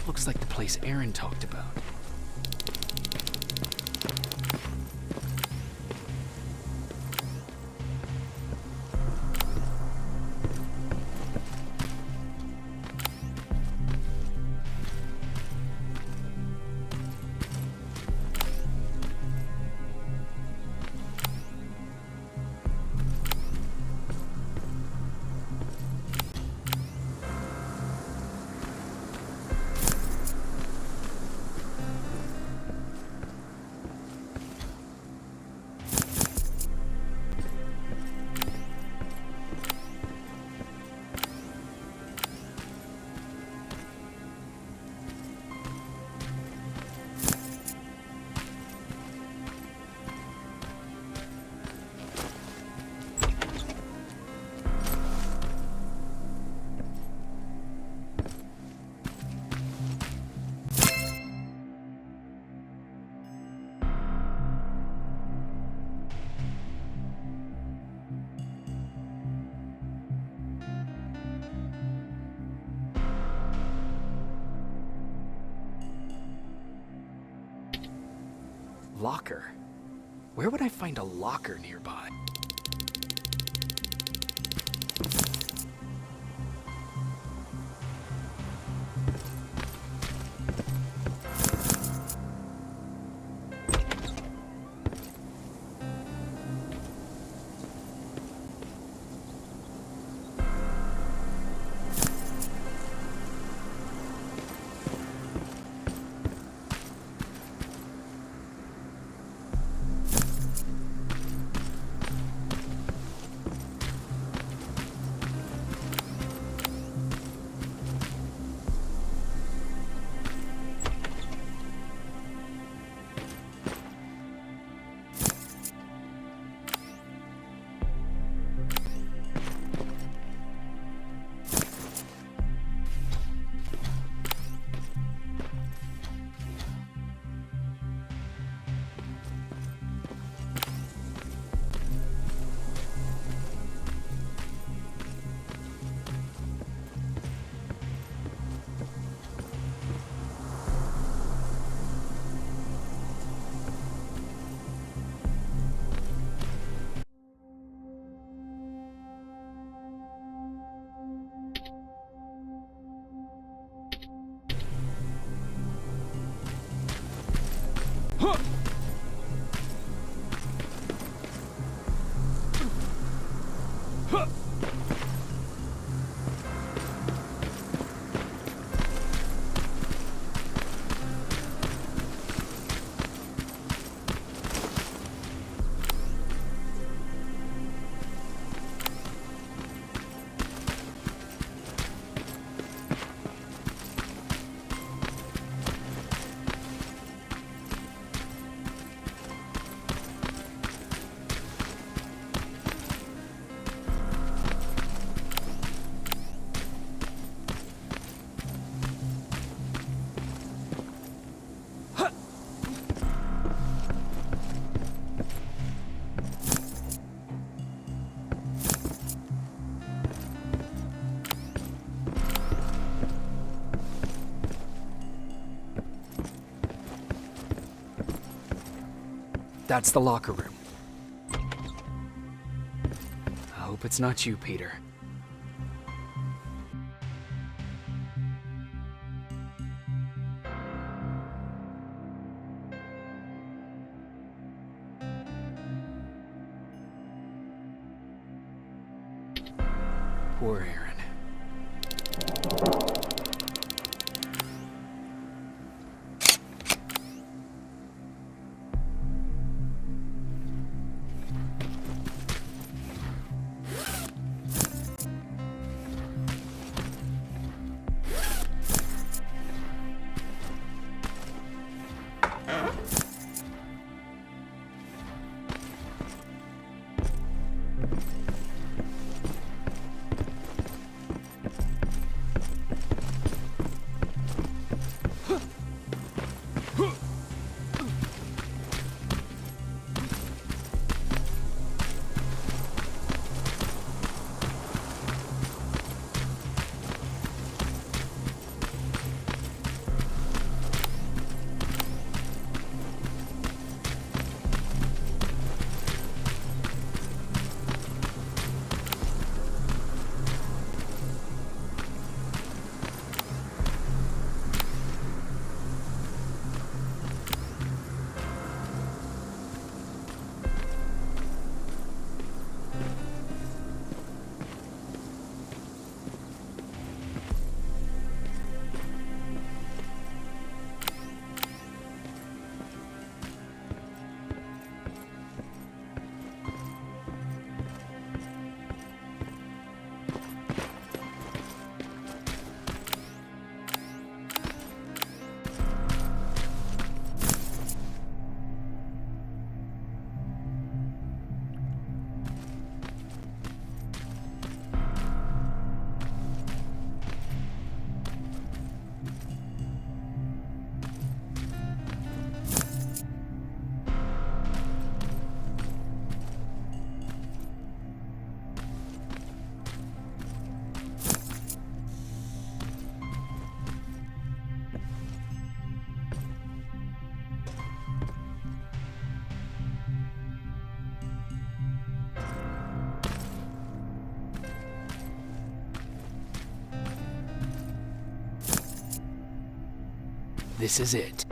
Looks like the place Aaron talked about. Locker? Where would I find a locker nearby? That's the locker room. I hope it's not you, Peter. Poor Aaron. This is it.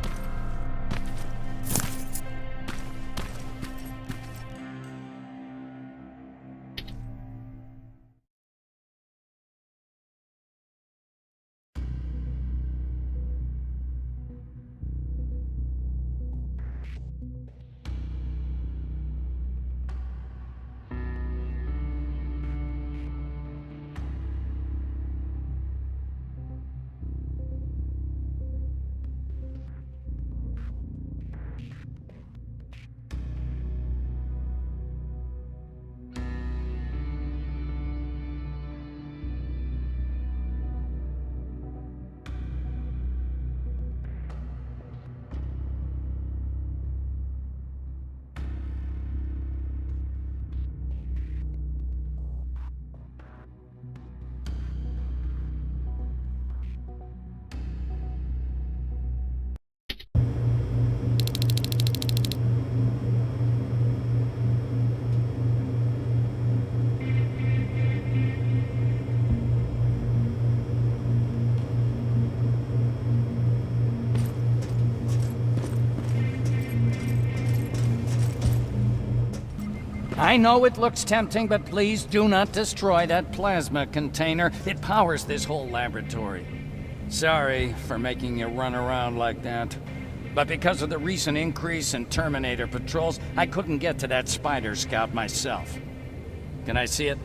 I know it looks tempting, but please do not destroy that plasma container. It powers this whole laboratory. Sorry for making you run around like that. But because of the recent increase in Terminator patrols, I couldn't get to that spider scout myself. Can I see it?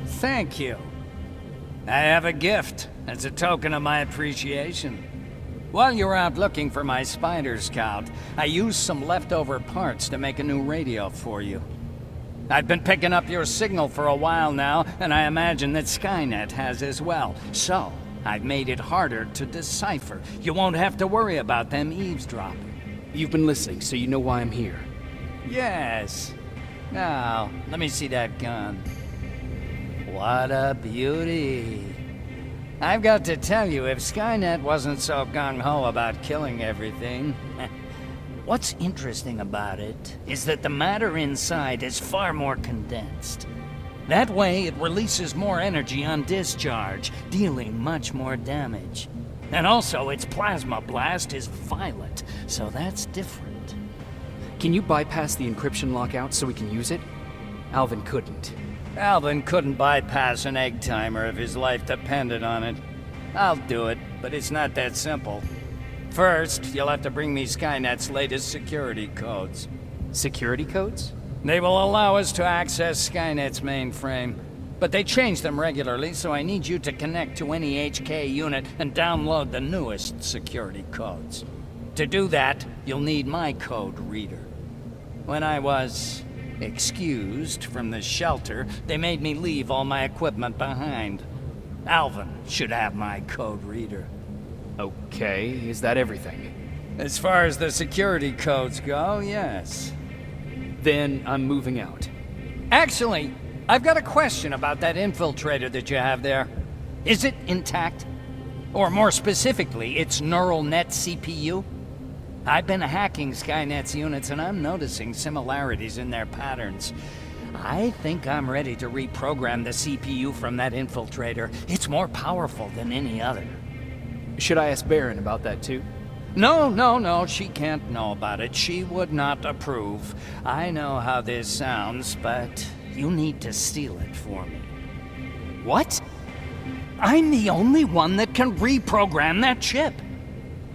Thank you. I have a gift as a token of my appreciation. While you were out looking for my spider scout, I used some leftover parts to make a new radio for you. I've been picking up your signal for a while now, and I imagine that Skynet has as well. So, I've made it harder to decipher. You won't have to worry about them eavesdropping. You've been listening, so you know why I'm here. Yes. Now, let me see that gun. What a beauty. I've got to tell you, if Skynet wasn't so gung-ho about killing everything, What's interesting about it is that the matter inside is far more condensed. That way, it releases more energy on discharge, dealing much more damage. And also, its plasma blast is violent, so that's different. Can you bypass the encryption lockout so we can use it? Alvin couldn't. Alvin couldn't bypass an egg timer if his life depended on it. I'll do it, but it's not that simple. First, you'll have to bring me Skynet's latest security codes. Security codes? They will allow us to access Skynet's mainframe, but they change them regularly, so I need you to connect to any HK unit and download the newest security codes. To do that, you'll need my code reader. When I was excused from the shelter, they made me leave all my equipment behind. Alvin should have my code reader. Okay, is that everything? As far as the security codes go, yes. Then I'm moving out. Actually, I've got a question about that infiltrator that you have there. Is it intact? Or more specifically, its neural net CPU? I've been hacking Skynet's units and I'm noticing similarities in their patterns. I think I'm ready to reprogram the CPU from that infiltrator. It's more powerful than any other. Should I ask Baron about that too? No, she can't know about it. She would not approve. I know how this sounds, but you need to steal it for me. What? I'm the only one that can reprogram that chip.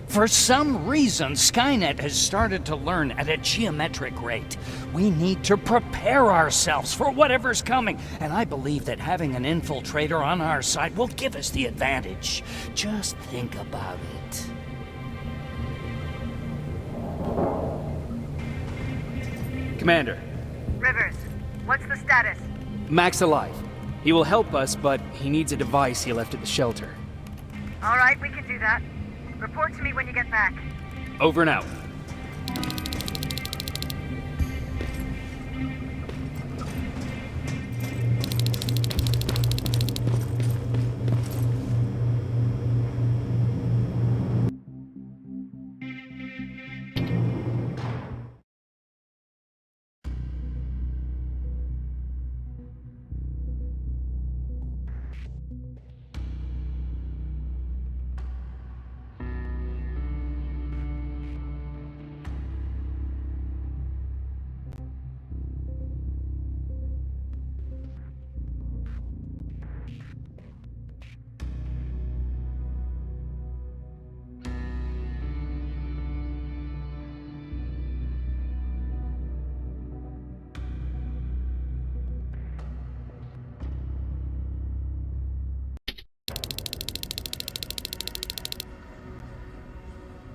For some reason, Skynet has started to learn at a geometric rate. We need to prepare ourselves for whatever's coming, and I believe that having an infiltrator on our side will give us the advantage. Just think about it. Commander, Rivers, what's the status? Mac's alive. He will help us, but he needs a device he left at the shelter. All right, we can do that. Report to me when you get back. Over and out.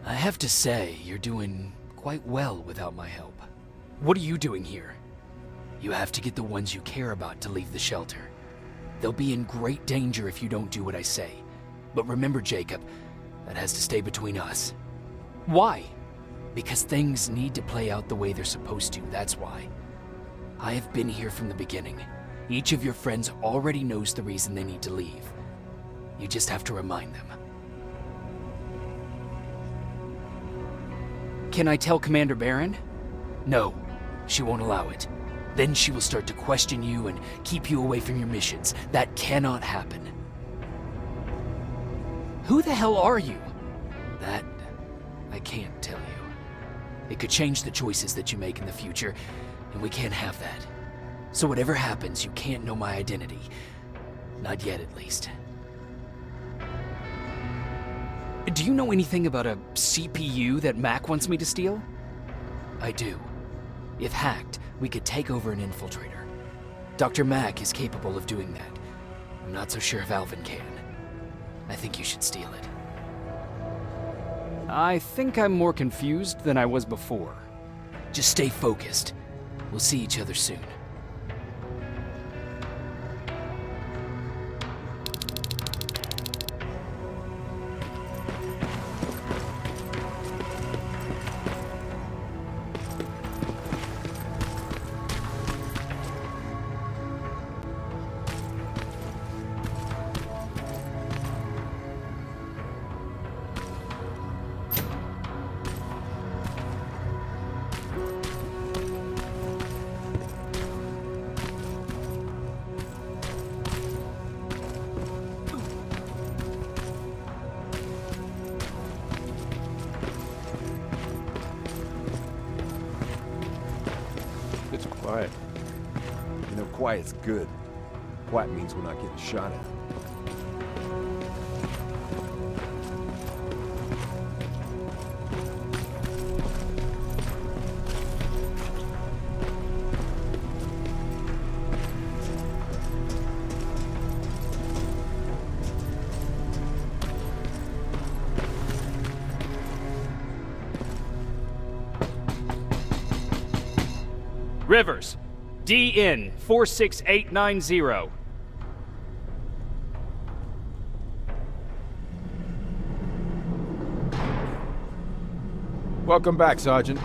I have to say, you're doing quite well without my help. What are you doing here? You have to get the ones you care about to leave the shelter. They'll be in great danger if you don't do what I say. But remember, Jacob, that has to stay between us. Why? Because things need to play out the way they're supposed to, that's why. I have been here from the beginning. Each of your friends already knows the reason they need to leave. You just have to remind them. Can I tell Commander Baron? No, she won't allow it. Then she will start to question you and keep you away from your missions. That cannot happen. Who the hell are you? That, I can't tell you. It could change the choices that you make in the future, and we can't have that. So whatever happens, you can't know my identity. Not yet, at least. Do you know anything about a CPU that Mac wants me to steal? I do. If hacked, we could take over an infiltrator. Dr. Mac is capable of doing that. I'm not so sure if Alvin can. I think you should steal it. I think I'm more confused than I was before. Just stay focused. We'll see each other soon. Quiet. You know, quiet's good. Quiet means we're not getting shot at. Rivers, DN 46890. Welcome back, Sergeant.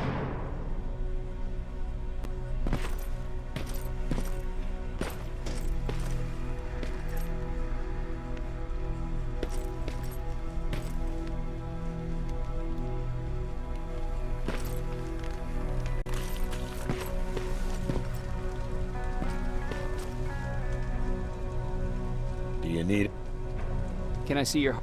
Do you need it? Can I see your...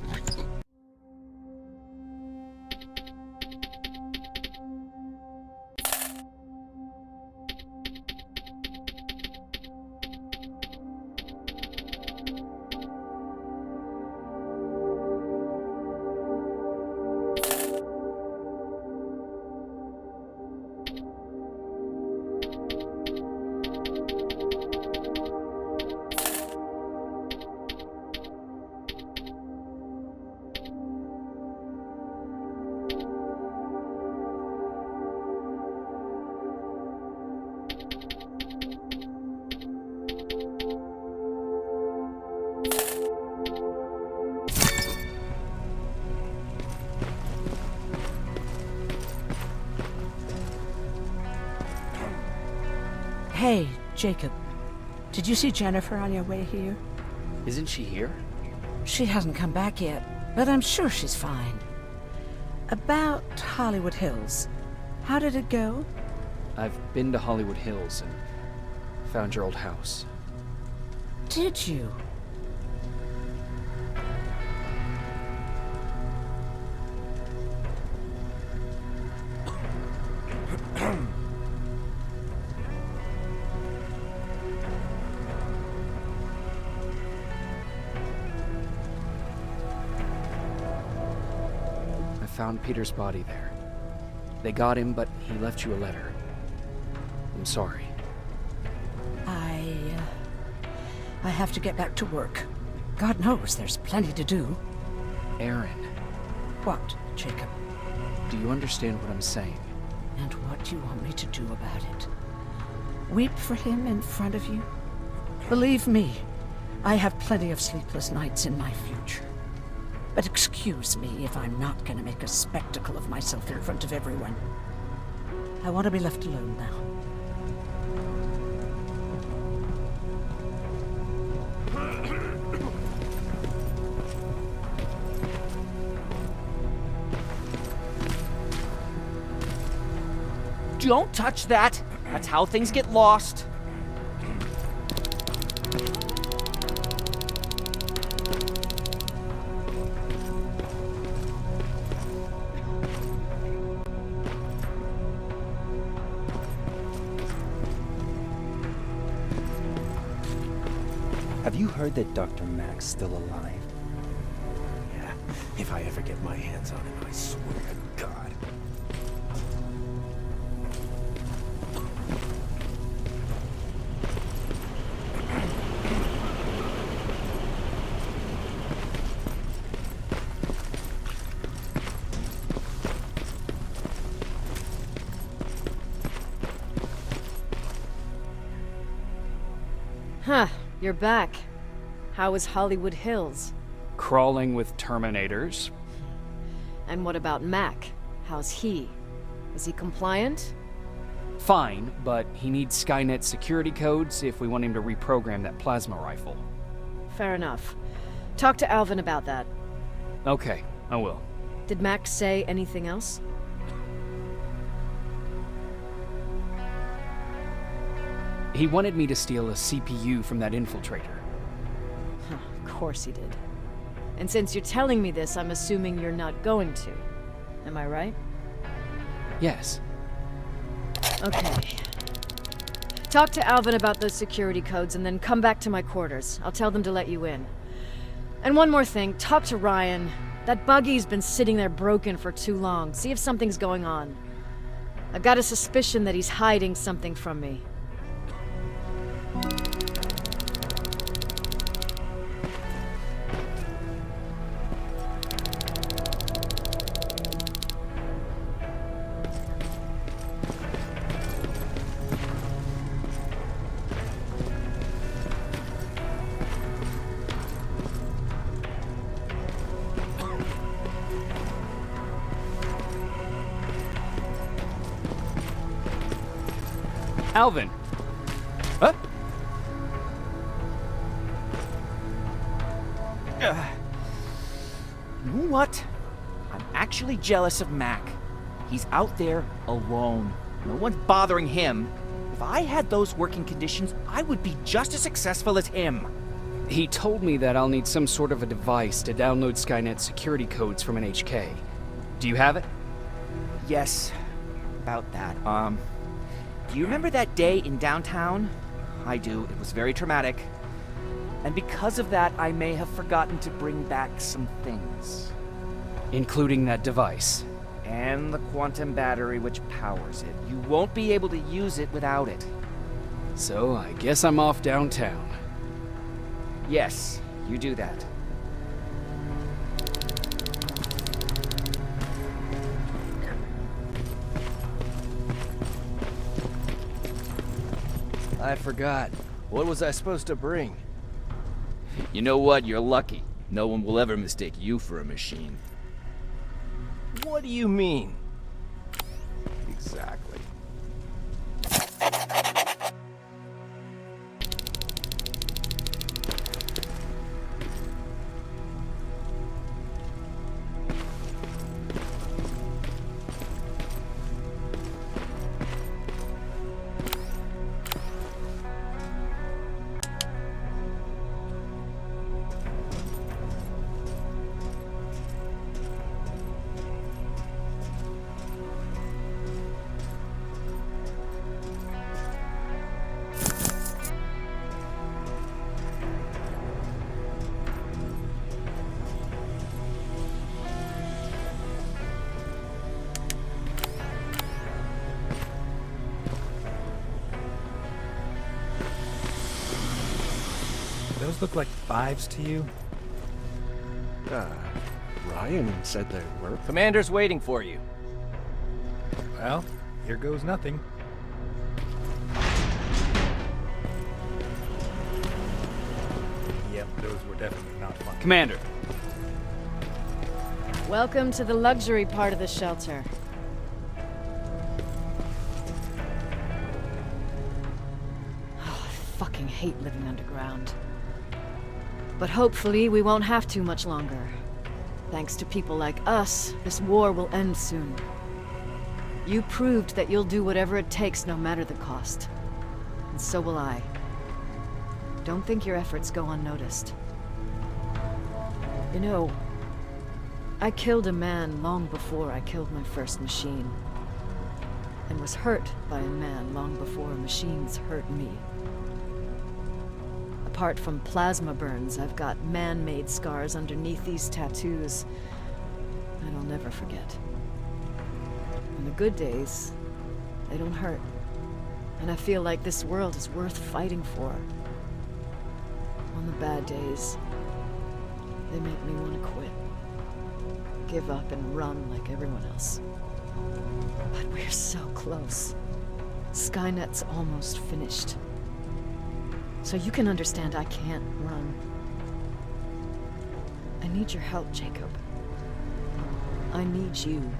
Hey, Jacob. Did you see Jennifer on your way here? Isn't she here? She hasn't come back yet, but I'm sure she's fine. About Hollywood Hills. How did it go? I've been to Hollywood Hills and found your old house. Did you? Found Peter's body there. They got him, but he left you a letter. I'm sorry. I have to get back to work. God knows there's plenty to do. Aaron, What, Jacob? do you understand what I'm saying? And what do you want me to do about it? Weep for him in front of you? Believe me, I have plenty of sleepless nights in my future. But excuse me if I'm not going to make a spectacle of myself in front of everyone. I want to be left alone now. Don't touch that! That's how things get lost. Have you heard that Dr. Mack's still alive? Yeah, if I ever get my hands on him, I swear to God. Huh, you're back. How is Hollywood Hills? Crawling with Terminators. And what about Mac? How's he? Is he compliant? Fine, but he needs Skynet security codes if we want him to reprogram that plasma rifle. Fair enough. Talk to Alvin about that. Okay, I will. Did Mac say anything else? He wanted me to steal a CPU from that infiltrator. Huh, of course he did. And since you're telling me this, I'm assuming you're not going to. Am I right? Yes. Okay. Talk to Alvin about those security codes and then come back to my quarters. I'll tell them to let you in. And one more thing, talk to Ryan. That buggy's been sitting there broken for too long. See if something's going on. I've got a suspicion that he's hiding something from me. Alvin! Huh? You know what? I'm actually jealous of Mac. He's out there alone. No one's bothering him. If I had those working conditions, I would be just as successful as him. He told me that I'll need some sort of a device to download Skynet's security codes from an HK. Do you have it? Yes, about that. Do you remember that day in downtown? I do. It was very traumatic. And because of that, I may have forgotten to bring back some things. Including that device. And the quantum battery which powers it. You won't be able to use it without it. So I guess I'm off downtown. Yes, you do that. I forgot. What was I supposed to bring? You know what? You're lucky. No one will ever mistake you for a machine. What do you mean? Exactly. Those look like 5s to you? Ryan said they were. Commander's waiting for you. Well, here goes nothing. Yep, those were definitely not fun. Commander. Welcome to the luxury part of the shelter. Oh, I fucking hate living underground. But hopefully we won't have to much longer. Thanks to people like us, this war will end soon. You proved that you'll do whatever it takes no matter the cost. And so will I. Don't think your efforts go unnoticed. You know, I killed a man long before I killed my first machine. And was hurt by a man long before machines hurt me. Apart from plasma burns, I've got man-made scars underneath these tattoos that I'll never forget. On the good days, they don't hurt. And I feel like this world is worth fighting for. On the bad days, they make me want to quit. Give up and run like everyone else. But we're so close. Skynet's almost finished. So you can understand I can't run. I need your help, Jacob. I need you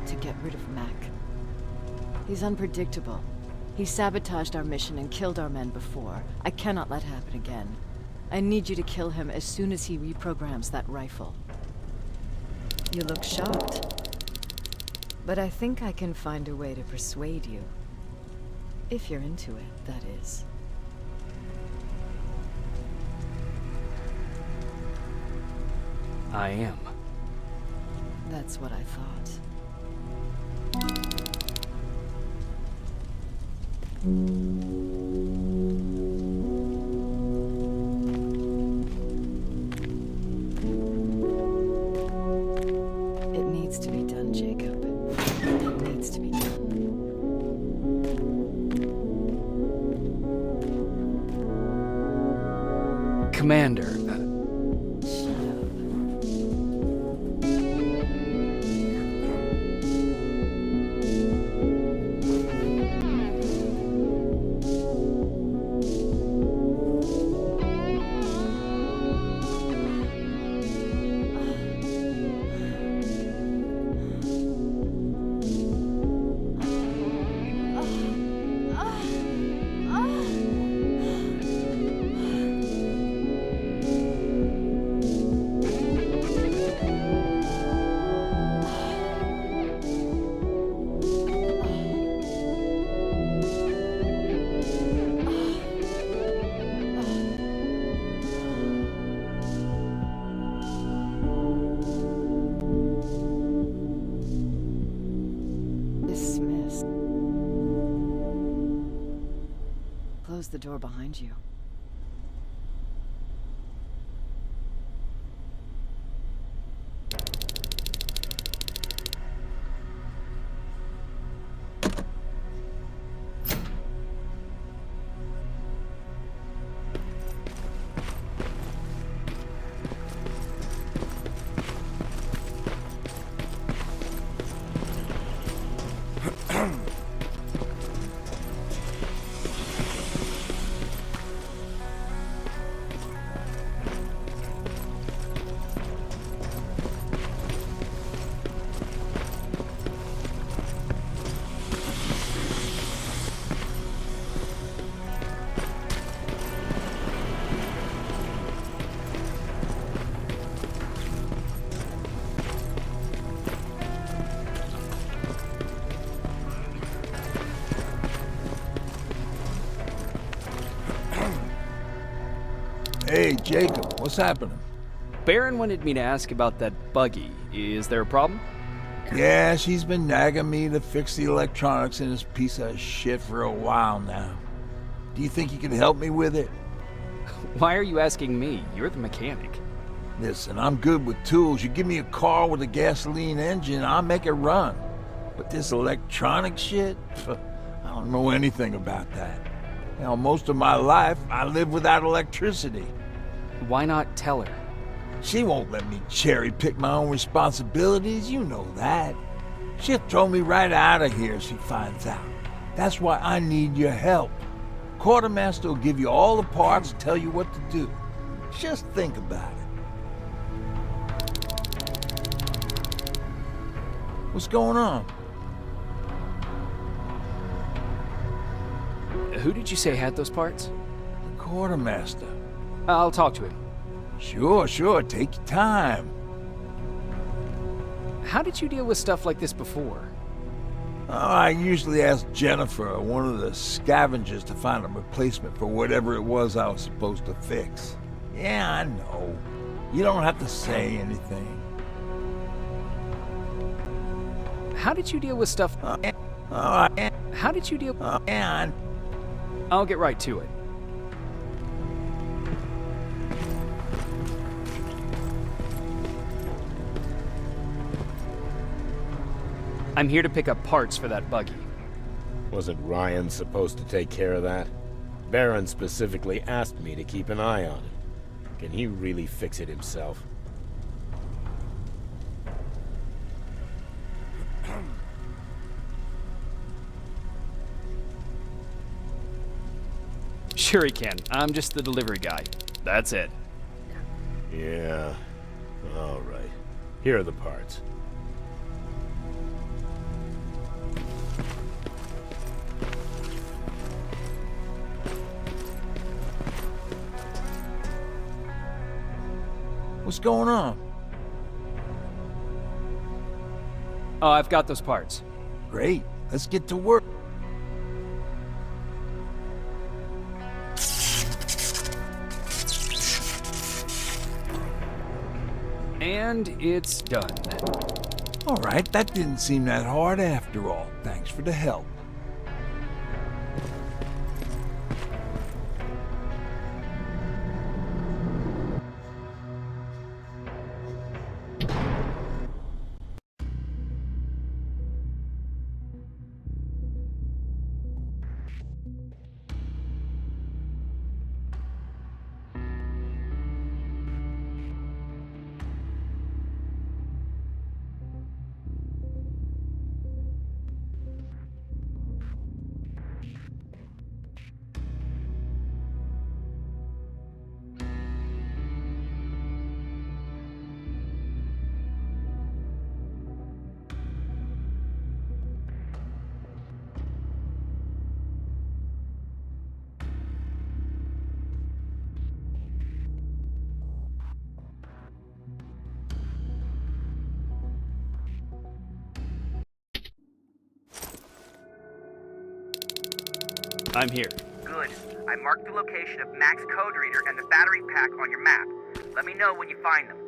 to get rid of Mac. He's unpredictable. He sabotaged our mission and killed our men before. I cannot let it happen again. I need you to kill him as soon as he reprograms that rifle. You look shocked. But I think I can find a way to persuade you. If you're into it, that is. I am. That's what I thought. Commander, Dismissed. Close the door behind you. Hey, Jacob, what's happening? Baron wanted me to ask about that buggy. Is there a problem? Yeah, she's been nagging me to fix the electronics in this piece of shit for a while now. Do you think you can help me with it? Why are you asking me? You're the mechanic. Listen, I'm good with tools. You give me a car with a gasoline engine, I'll make it run. But this electronic shit? I don't know anything about that. Hell, most of my life, I live without electricity. Why not tell her? She won't let me cherry-pick my own responsibilities, you know that. She'll throw me right out of here if she finds out. That's why I need your help. Quartermaster will give you all the parts and tell you what to do. Just think about it. What's going on? Who did you say had those parts? The quartermaster. I'll talk to him. Sure, take your time. How did you deal with stuff like this before? Oh, I usually ask Jennifer or one of the scavengers to find a replacement for whatever it was I was supposed to fix. Yeah, I know. You don't have to say anything. How did you deal with stuff... How did you deal... I'll get right to it. I'm here to pick up parts for that buggy. Wasn't Ryan supposed to take care of that? Baron specifically asked me to keep an eye on it. Can he really fix it himself? Sure he can. I'm just the delivery guy. That's it. Yeah. All right. Here are the parts. What's going on? Oh, I've got those parts. Great. Let's get to work. And it's done. All right, that didn't seem that hard after all. Thanks for the help. I'm here. Good. I marked the location of Mac's code reader and the battery pack on your map. Let me know when you find them.